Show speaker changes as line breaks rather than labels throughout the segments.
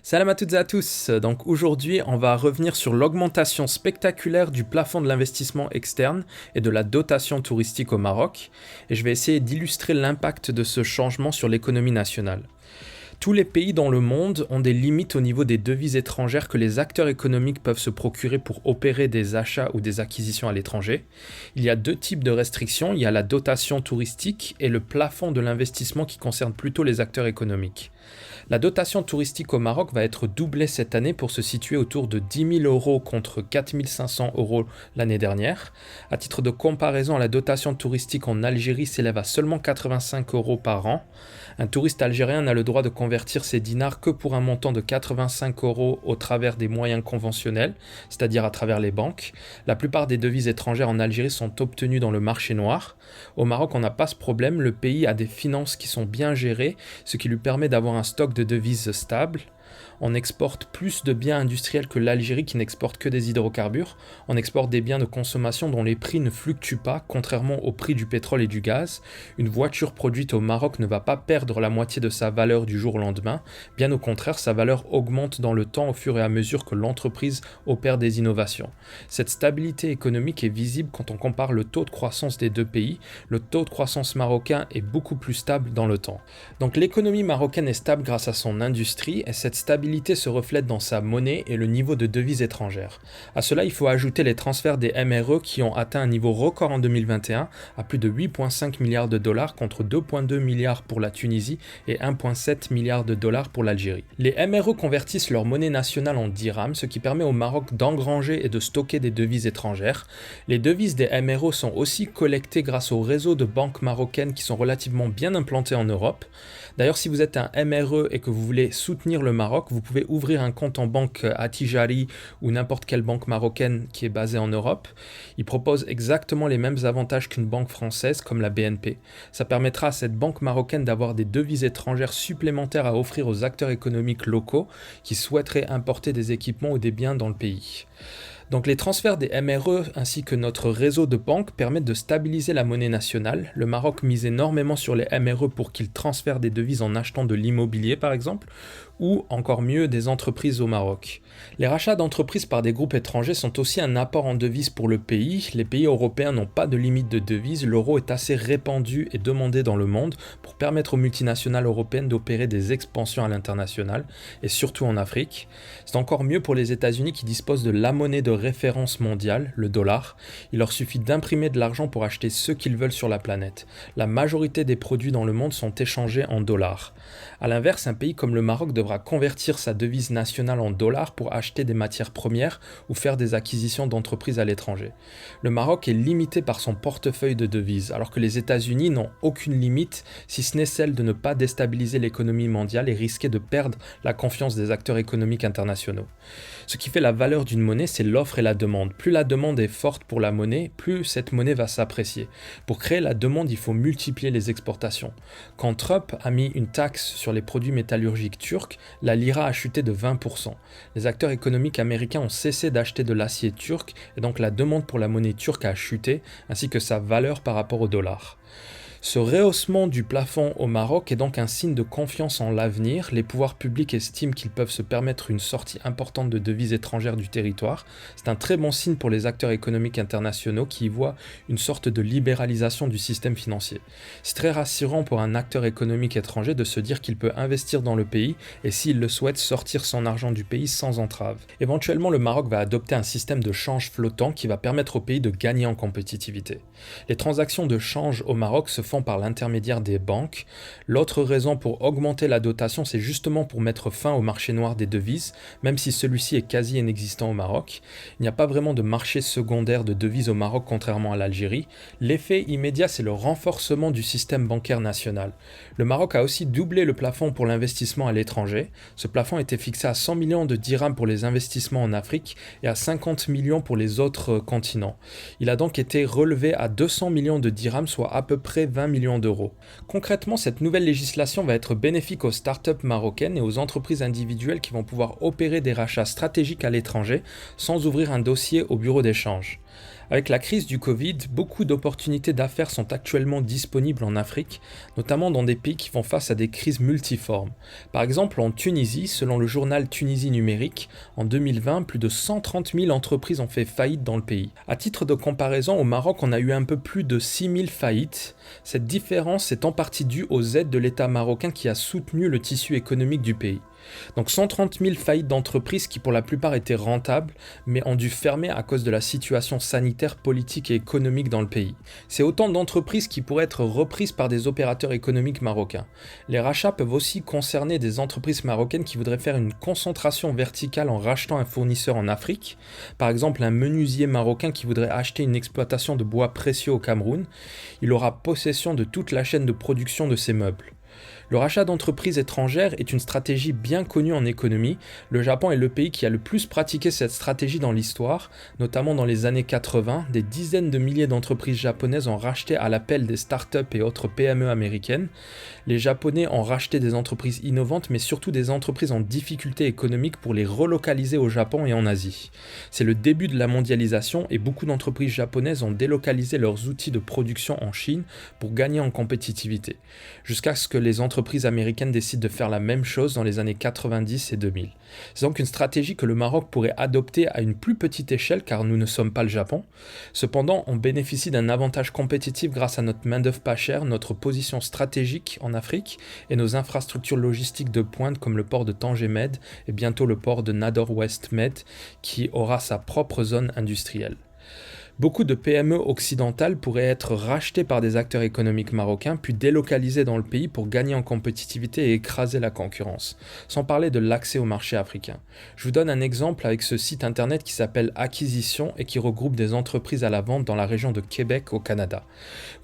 Salam à toutes et à tous. Donc aujourd'hui, on va revenir sur l'augmentation spectaculaire du plafond de l'investissement externe et de la dotation touristique au Maroc. Et je vais essayer d'illustrer l'impact de ce changement sur l'économie nationale. Tous les pays dans le monde ont des limites au niveau des devises étrangères que les acteurs économiques peuvent se procurer pour opérer des achats ou des acquisitions à l'étranger. Il y a deux types de restrictions, il y a la dotation touristique et le plafond de l'investissement qui concerne plutôt les acteurs économiques. La dotation touristique au Maroc va être doublée cette année pour se situer autour de 10 000 euros contre 4 500 euros l'année dernière. À titre de comparaison, la dotation touristique en Algérie s'élève à seulement 85 euros par an. Un touriste algérien n'a le droit de convertir ses dinars que pour un montant de 85 euros au travers des moyens conventionnels, c'est-à-dire à travers les banques. La plupart des devises étrangères en Algérie sont obtenues dans le marché noir. Au Maroc, on n'a pas ce problème, le pays a des finances qui sont bien gérées, ce qui lui permet d'avoir un stock de devises stable. On exporte plus de biens industriels que l'Algérie qui n'exporte que des hydrocarbures. On exporte des biens de consommation dont les prix ne fluctuent pas, contrairement au prix du pétrole et du gaz. Une voiture produite au Maroc ne va pas perdre la moitié de sa valeur du jour au lendemain. Bien au contraire, sa valeur augmente dans le temps au fur et à mesure que l'entreprise opère des innovations. Cette stabilité économique est visible quand on compare le taux de croissance des deux pays. Le taux de croissance marocain est beaucoup plus stable dans le temps. Donc l'économie marocaine est stable grâce à son industrie et cette stabilité se reflète dans sa monnaie et le niveau de devises étrangères. À cela, il faut ajouter les transferts des MRE qui ont atteint un niveau record en 2021 à plus de 8,5 milliards de dollars contre 2,2 milliards pour la Tunisie et 1,7 milliards de dollars pour l'Algérie. Les MRE convertissent leur monnaie nationale en dirhams, ce qui permet au Maroc d'engranger et de stocker des devises étrangères. Les devises des MRE sont aussi collectées grâce au réseau de banques marocaines qui sont relativement bien implantées en Europe. D'ailleurs, si vous êtes un MRE et que vous voulez soutenir le Maroc, vous pouvez ouvrir un compte en banque Attijari ou n'importe quelle banque marocaine qui est basée en Europe. Ils proposent exactement les mêmes avantages qu'une banque française comme la BNP. Ça permettra à cette banque marocaine d'avoir des devises étrangères supplémentaires à offrir aux acteurs économiques locaux qui souhaiteraient importer des équipements ou des biens dans le pays. Donc les transferts des MRE ainsi que notre réseau de banques permettent de stabiliser la monnaie nationale. Le Maroc mise énormément sur les MRE pour qu'ils transfèrent des devises en achetant de l'immobilier par exemple, ou encore mieux des entreprises au Maroc. Les rachats d'entreprises par des groupes étrangers sont aussi un apport en devises pour le pays. Les pays européens n'ont pas de limite de devises, l'euro est assez répandu et demandé dans le monde pour permettre aux multinationales européennes d'opérer des expansions à l'international et surtout en Afrique. C'est encore mieux pour les États-Unis qui disposent de la monnaie de référence mondiale, le dollar. Il leur suffit d'imprimer de l'argent pour acheter ce qu'ils veulent sur la planète. La majorité des produits dans le monde sont échangés en dollars. A l'inverse, un pays comme le Maroc devra convertir sa devise nationale en dollars pour acheter des matières premières ou faire des acquisitions d'entreprises à l'étranger. Le Maroc est limité par son portefeuille de devises, alors que les États-Unis n'ont aucune limite, si ce n'est celle de ne pas déstabiliser l'économie mondiale et risquer de perdre la confiance des acteurs économiques internationaux. Ce qui fait la valeur d'une monnaie, c'est l'offre et la demande. Plus la demande est forte pour la monnaie, plus cette monnaie va s'apprécier. Pour créer la demande, il faut multiplier les exportations. Quand Trump a mis une taxe sur les produits métallurgiques turcs, la lira a chuté de 20%. Les acteurs économiques américains ont cessé d'acheter de l'acier turc et donc la demande pour la monnaie turque a chuté, ainsi que sa valeur par rapport au dollar. Ce rehaussement du plafond au Maroc est donc un signe de confiance en l'avenir. Les pouvoirs publics estiment qu'ils peuvent se permettre une sortie importante de devises étrangères du territoire. C'est un très bon signe pour les acteurs économiques internationaux qui y voient une sorte de libéralisation du système financier. C'est très rassurant pour un acteur économique étranger de se dire qu'il peut investir dans le pays et s'il le souhaite sortir son argent du pays sans entrave. Éventuellement, le Maroc va adopter un système de change flottant qui va permettre au pays de gagner en compétitivité. Les transactions de change au Maroc se font par l'intermédiaire des banques. L'autre raison pour augmenter la dotation, c'est justement pour mettre fin au marché noir des devises, même si celui-ci est quasi inexistant au Maroc. Il n'y a pas vraiment de marché secondaire de devises au Maroc contrairement à l'Algérie. L'effet immédiat, c'est le renforcement du système bancaire national. Le Maroc a aussi doublé le plafond pour l'investissement à l'étranger. Ce plafond était fixé à 100 millions de dirhams pour les investissements en Afrique et à 50 millions pour les autres continents. Il a donc été relevé à 200 millions de dirhams, soit à peu près 20 millions d'euros. Concrètement, cette nouvelle législation va être bénéfique aux startups marocaines et aux entreprises individuelles qui vont pouvoir opérer des rachats stratégiques à l'étranger sans ouvrir un dossier au bureau d'échange. Avec la crise du Covid, beaucoup d'opportunités d'affaires sont actuellement disponibles en Afrique, notamment dans des pays qui font face à des crises multiformes. Par exemple, en Tunisie, selon le journal Tunisie numérique, en 2020, plus de 130 000 entreprises ont fait faillite dans le pays. À titre de comparaison, au Maroc, on a eu un peu plus de 6 000 faillites. Cette différence est en partie due aux aides de l'État marocain qui a soutenu le tissu économique du pays. Donc 130 000 faillites d'entreprises qui pour la plupart étaient rentables, mais ont dû fermer à cause de la situation sanitaire, politique et économique dans le pays. C'est autant d'entreprises qui pourraient être reprises par des opérateurs économiques marocains. Les rachats peuvent aussi concerner des entreprises marocaines qui voudraient faire une concentration verticale en rachetant un fournisseur en Afrique. Par exemple, un menuisier marocain qui voudrait acheter une exploitation de bois précieux au Cameroun. Il aura possession de toute la chaîne de production de ses meubles. Le rachat d'entreprises étrangères est une stratégie bien connue en économie. Le Japon est le pays qui a le plus pratiqué cette stratégie dans l'histoire, notamment dans les années 80. Des dizaines de milliers d'entreprises japonaises ont racheté à l'appel des startups et autres PME américaines. Les Japonais ont racheté des entreprises innovantes, mais surtout des entreprises en difficulté économique pour les relocaliser au Japon et en Asie. C'est le début de la mondialisation et beaucoup d'entreprises japonaises ont délocalisé leurs outils de production en Chine pour gagner en compétitivité, jusqu'à ce que les entreprises américaines décident de faire la même chose dans les années 90 et 2000. C'est donc une stratégie que le Maroc pourrait adopter à une plus petite échelle car nous ne sommes pas le Japon. Cependant, on bénéficie d'un avantage compétitif grâce à notre main-d'œuvre pas chère, notre position stratégique en Afrique et nos infrastructures logistiques de pointe comme le port de Tanger Med et bientôt le port de Nador West Med qui aura sa propre zone industrielle. Beaucoup de PME occidentales pourraient être rachetées par des acteurs économiques marocains puis délocalisées dans le pays pour gagner en compétitivité et écraser la concurrence, sans parler de l'accès au marché africain. Je vous donne un exemple avec ce site internet qui s'appelle Acquisition et qui regroupe des entreprises à la vente dans la région de Québec au Canada.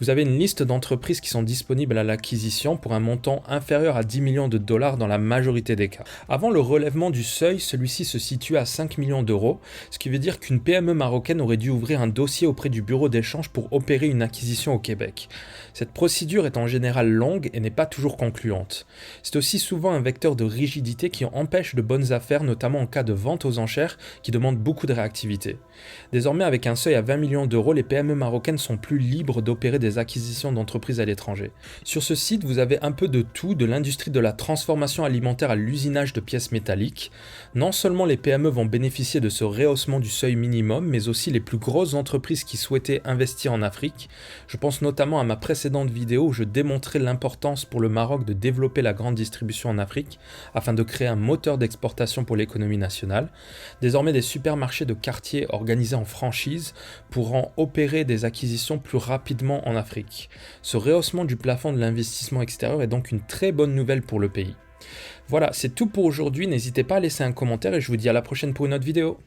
Vous avez une liste d'entreprises qui sont disponibles à l'acquisition pour un montant inférieur à 10 millions de dollars dans la majorité des cas. Avant le relèvement du seuil, celui-ci se situe à 5 millions d'euros, ce qui veut dire qu'une PME marocaine aurait dû ouvrir un dossier auprès du bureau d'échange pour opérer une acquisition au Québec. Cette procédure est en général longue et n'est pas toujours concluante. C'est aussi souvent un vecteur de rigidité qui empêche de bonnes affaires, notamment en cas de vente aux enchères qui demande beaucoup de réactivité. Désormais, avec un seuil à 20 millions d'euros, les PME marocaines sont plus libres d'opérer des acquisitions d'entreprises à l'étranger. Sur ce site, vous avez un peu de tout, de l'industrie de la transformation alimentaire à l'usinage de pièces métalliques. Non seulement les PME vont bénéficier de ce rehaussement du seuil minimum, mais aussi les plus grosses entreprises qui souhaitaient investir en Afrique. Je pense notamment à ma précédente vidéo où je démontrais l'importance pour le Maroc de développer la grande distribution en Afrique afin de créer un moteur d'exportation pour l'économie nationale. Désormais, des supermarchés de quartier organisés en franchise pourront opérer des acquisitions plus rapidement en Afrique. Ce rehaussement du plafond de l'investissement extérieur est donc une très bonne nouvelle pour le pays. Voilà, c'est tout pour aujourd'hui. N'hésitez pas à laisser un commentaire et je vous dis à la prochaine pour une autre vidéo.